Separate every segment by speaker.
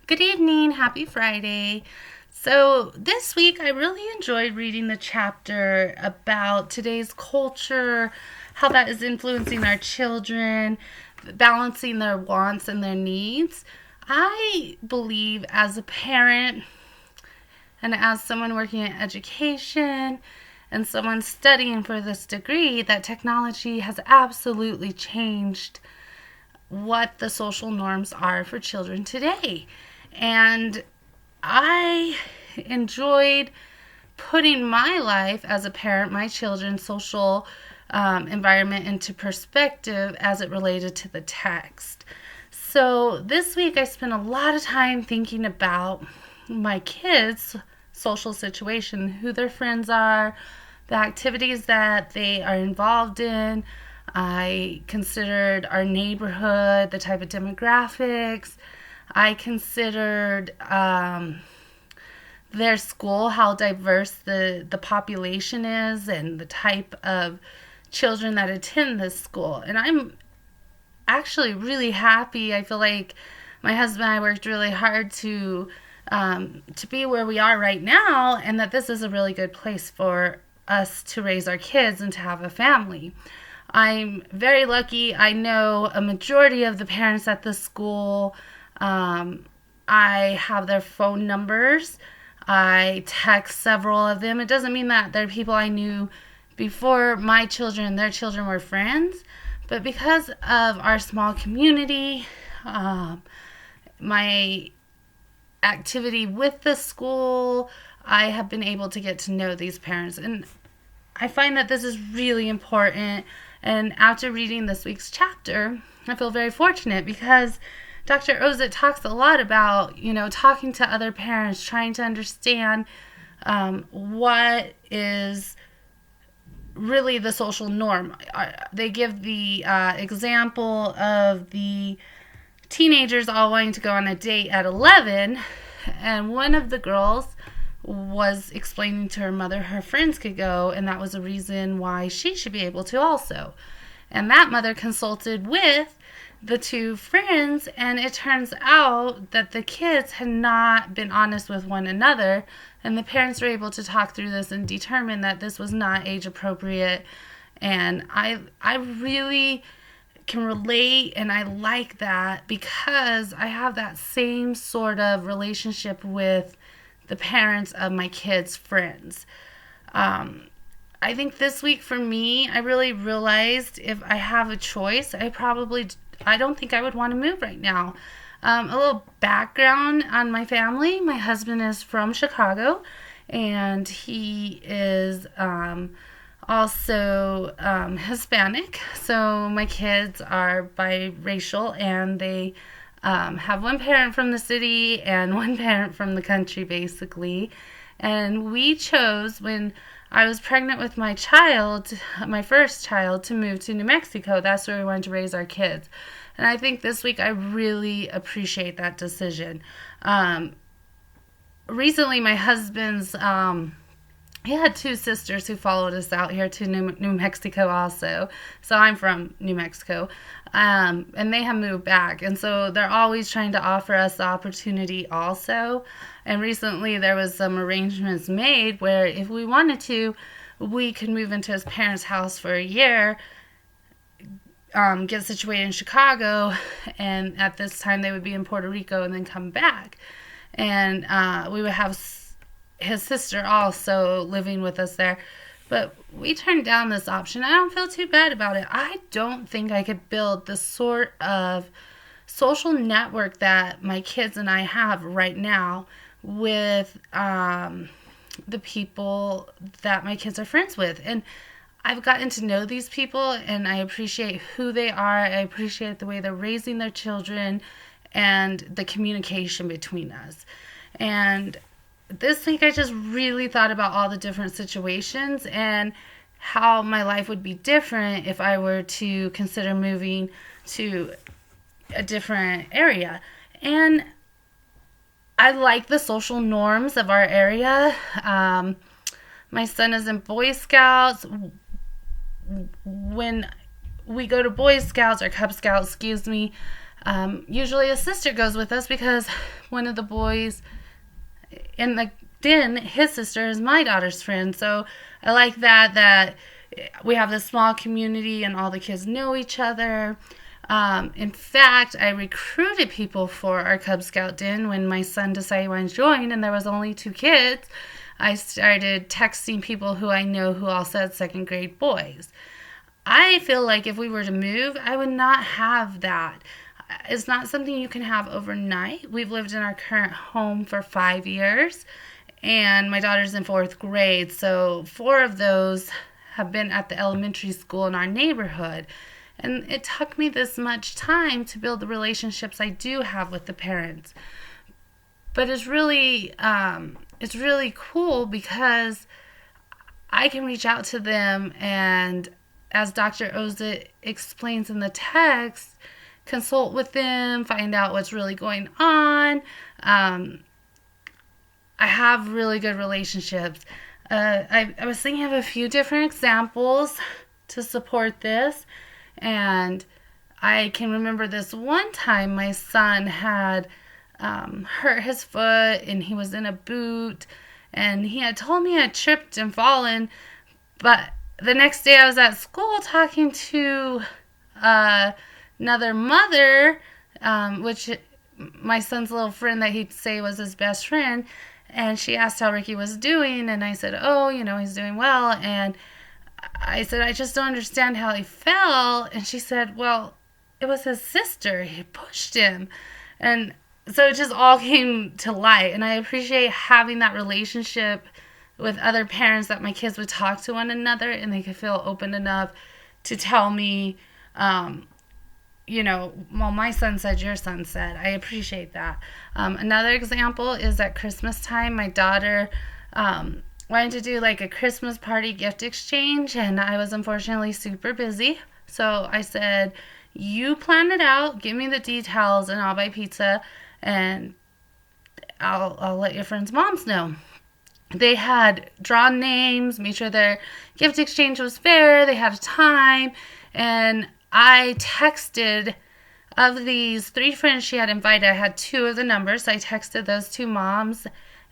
Speaker 1: Good evening. Happy Friday. So, this week I really enjoyed reading the chapter about today's culture, how that is influencing our children, balancing their wants and their needs. I believe as a parent and as someone working in education and someone studying for this degree that technology has absolutely changed what the social norms are for children today. And I enjoyed putting my life as a parent, my children's social environment into perspective as it related to the text. So this week I spent a lot of time thinking about my kids' social situation, who their friends are, the activities that they are involved in. I considered our neighborhood, the type of demographics. I considered their school, how diverse the population is, and the type of children that attend this school. And I'm actually really happy. I feel like my husband and I worked really hard to be where we are right now, and that this is a really good place for us to raise our kids and to have a family. I'm very lucky. I know a majority of the parents at the school. I have their phone numbers. I text several of them. It doesn't mean that they're people I knew before my children and their children were friends, but because of our small community, my activity with the school, I have been able to get to know these parents. And I find that this is really important. And after reading this week's chapter, I feel very fortunate because Dr. Ozit talks a lot about, talking to other parents, trying to understand what is really the social norm. They give the example of the teenagers all wanting to go on a date at 11, and one of the girls was explaining to her mother her friends could go, and that was a reason why she should be able to also. And that mother consulted with the two friends, and it turns out that the kids had not been honest with one another, and the parents were able to talk through this and determine that this was not age appropriate. And I really can relate, and I like that because I have that same sort of relationship with the parents of my kids' friends. I think this week for me, I really realized if I have a choice, I don't think I would want to move right now. A little background on my family. My husband is from Chicago, and he is also Hispanic. So my kids are biracial, and they have one parent from the city and one parent from the country, basically. And we chose, when I was pregnant with my first child, to move to New Mexico. That's where we wanted to raise our kids. And I think this week I really appreciate that decision. Recently, my husband's, he had two sisters who followed us out here to New Mexico also. So I'm from New Mexico. And they have moved back. And so they're always trying to offer us the opportunity also. And recently there was some arrangements made where if we wanted to, we could move into his parents' house for a year, get situated in Chicago, and at this time they would be in Puerto Rico and then come back. And we would have his sister also living with us there. But we turned down this option. I don't feel too bad about it. I don't think I could build the sort of social network that my kids and I have right now with the people that my kids are friends with. And I've gotten to know these people, and I appreciate who they are. I appreciate the way they're raising their children and the communication between us. And this week I just really thought about all the different situations and how my life would be different if I were to consider moving to a different area. And I like the social norms of our area. My son is in Boy Scouts. When we go to Boy Scouts or Cub Scouts, Usually a sister goes with us because one of the boys in the den, his sister is my daughter's friend. So I like that we have this small community and all the kids know each other. In fact, I recruited people for our Cub Scout den when my son decided he wanted to join, and there was only 2 kids. I started texting people who I know who also had second grade boys. I feel like if we were to move, I would not have that. It's not something you can have overnight. We've lived in our current home for 5 years, and my daughter's in 4th grade, so 4 of those have been at the elementary school in our neighborhood. And it took me this much time to build the relationships I do have with the parents. But it's really cool because I can reach out to them and, as Dr. Oza explains in the text, consult with them, find out what's really going on. I have really good relationships. I was thinking of a few different examples to support this. And I can remember this one time my son had hurt his foot and he was in a boot. And he had told me I had tripped and fallen. But the next day I was at school talking to another mother, which my son's little friend that he'd say was his best friend. And she asked how Ricky was doing. And I said, oh, he's doing well. And I said, I just don't understand how he fell. And she said, well, it was his sister. He pushed him. And so it just all came to light. And I appreciate having that relationship with other parents, that my kids would talk to one another and they could feel open enough to tell me, well, my son said, your son said. I appreciate that. Another example is at Christmas time, my daughter wanted to do like a Christmas party gift exchange, and I was unfortunately super busy. So I said, you plan it out, give me the details, and I'll buy pizza, and I'll let your friends' moms know. They had drawn names, made sure their gift exchange was fair, they had time, and I texted, of these 3 friends she had invited, I had 2 of the numbers, so I texted those 2 moms,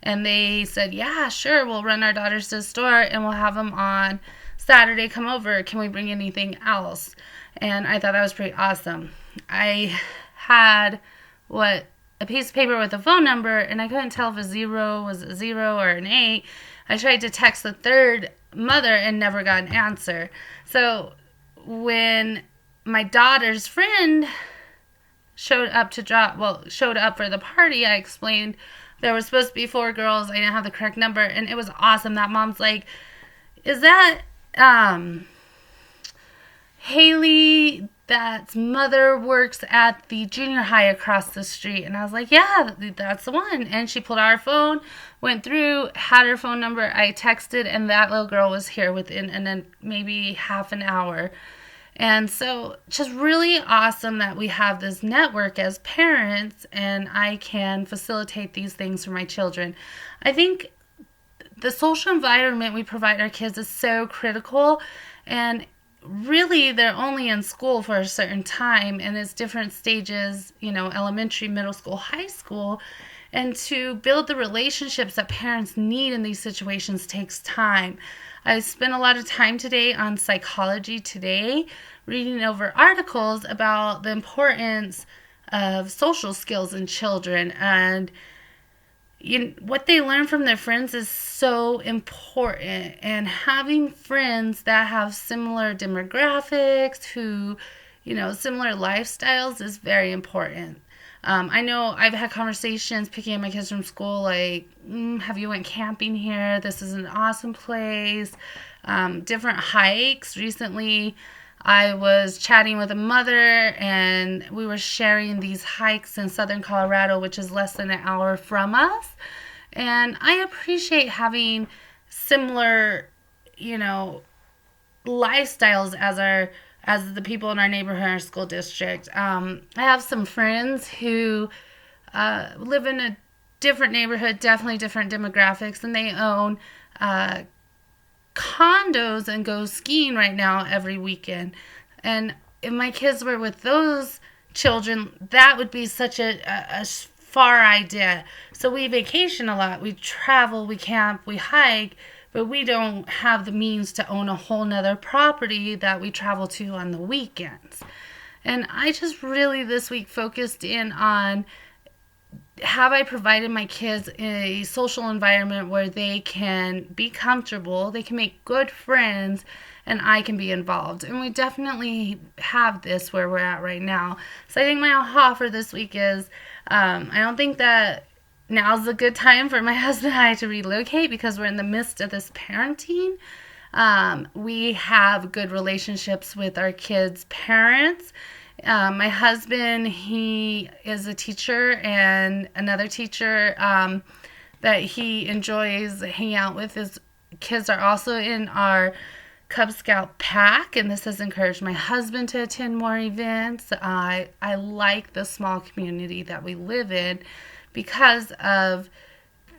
Speaker 1: and they said, yeah, sure, we'll run our daughters to the store and we'll have them on Saturday come over. Can we bring anything else? And I thought that was pretty awesome. I had a piece of paper with a phone number, and I couldn't tell if a 0 was a 0 or an 8. I tried to text the 3rd mother and never got an answer. So when my daughter's friend showed up for the party, I explained there was supposed to be 4 girls. I didn't have the correct number, and it was awesome. That mom's like, is that Haley, that's mother works at the junior high across the street? And I was like, yeah, that's the one. And she pulled out her phone, went through, had her phone number. I texted, and that little girl was here within maybe half an hour. And so just really awesome that we have this network as parents, and I can facilitate these things for my children. I think the social environment we provide our kids is so critical, and really they're only in school for a certain time, and it's different stages, elementary, middle school, high school. And to build the relationships that parents need in these situations takes time. I spent a lot of time today on Psychology Today, reading over articles about the importance of social skills in children. And what they learn from their friends is so important. And having friends that have similar demographics, who, similar lifestyles is very important. I know I've had conversations picking up my kids from school, like, have you went camping here? This is an awesome place. Different hikes. Recently, I was chatting with a mother, and we were sharing these hikes in southern Colorado, which is less than an hour from us. And I appreciate having similar, lifestyles as the people in our neighborhood, our school district. I have some friends who live in a different neighborhood, definitely different demographics, and they own condos and go skiing right now every weekend. And if my kids were with those children, that would be such a far idea. So we vacation a lot. We travel, we camp, we hike, but we don't have the means to own a whole nother property that we travel to on the weekends. And I just really this week focused in on, have I provided my kids a social environment where they can be comfortable, they can make good friends, and I can be involved? And we definitely have this where we're at right now. So I think my aha for this week is, I don't think that now's a good time for my husband and I to relocate because we're in the midst of this parenting. We have good relationships with our kids' parents. My husband, he is a teacher, and another teacher that he enjoys hanging out with. His kids are also in our Cub Scout pack, and this has encouraged my husband to attend more events. I like the small community that we live in because of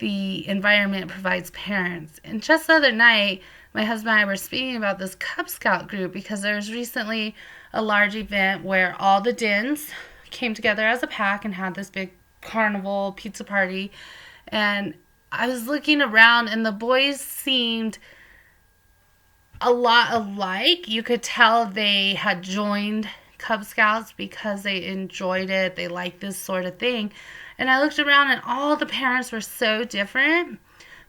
Speaker 1: the environment it provides parents. And just the other night, my husband and I were speaking about this Cub Scout group because there was recently a large event where all the Dens came together as a pack and had this big carnival pizza party. And I was looking around, and the boys seemed a lot alike. You could tell they had joined Cub Scouts because they enjoyed it. They liked this sort of thing. And I looked around, and all the parents were so different,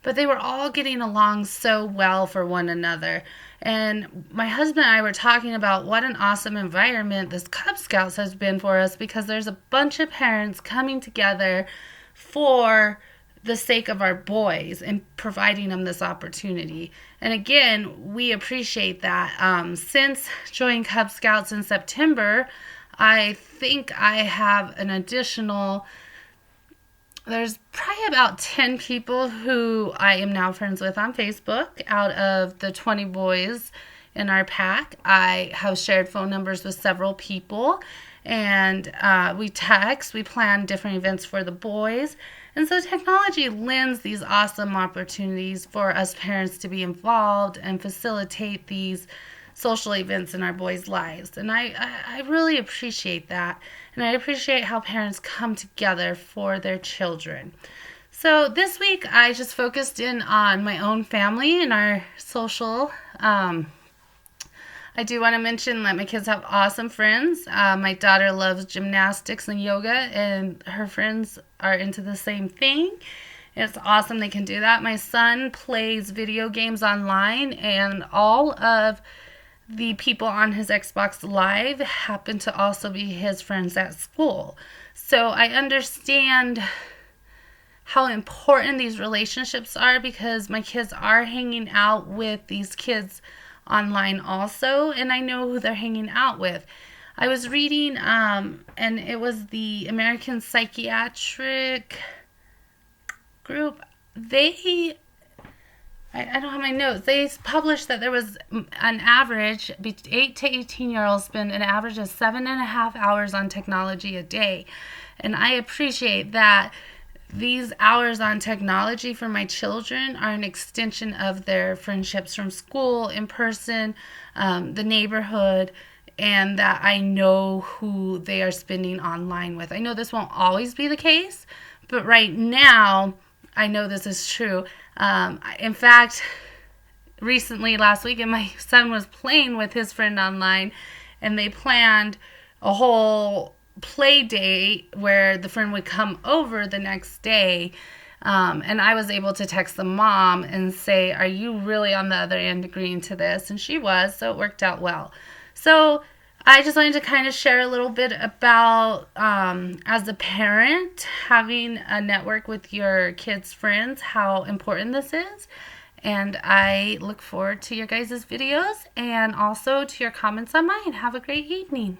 Speaker 1: but they were all getting along so well for one another. And my husband and I were talking about what an awesome environment this Cub Scouts has been for us, because there's a bunch of parents coming together for the sake of our boys and providing them this opportunity. And again, we appreciate that. Since joining Cub Scouts in September, I think I have an additional, there's probably about 10 people who I am now friends with on Facebook. Out of the 20 boys in our pack, I have shared phone numbers with several people, and we text, we plan different events for the boys. And so technology lends these awesome opportunities for us parents to be involved and facilitate these social events in our boys' lives. And I really appreciate that. And I appreciate how parents come together for their children. So this week I just focused in on my own family and our social. I do want to mention that my kids have awesome friends. My daughter loves gymnastics and yoga, and her friends are into the same thing. It's awesome they can do that. My son plays video games online, and all of the people on his Xbox Live happen to also be his friends at school. So I understand how important these relationships are, because my kids are hanging out with these kids online also, and I know who they're hanging out with. I was reading, and it was the American Psychiatric Group. I don't have my notes. They published that there was an average, 8 to 18-year-olds spend an average of 7.5 hours on technology a day. And I appreciate that these hours on technology for my children are an extension of their friendships from school, in person, the neighborhood, and that I know who they are spending online with. I know this won't always be the case, but right now, I know this is true. In fact, recently, last weekend, my son was playing with his friend online, and they planned a whole play date where the friend would come over the next day. And I was able to text the mom and say, are you really on the other end agreeing to this? And she was, so it worked out well. So I just wanted to kind of share a little bit about, as a parent, having a network with your kids' friends, how important this is. And I look forward to your guys' videos and also to your comments on mine. Have a great evening.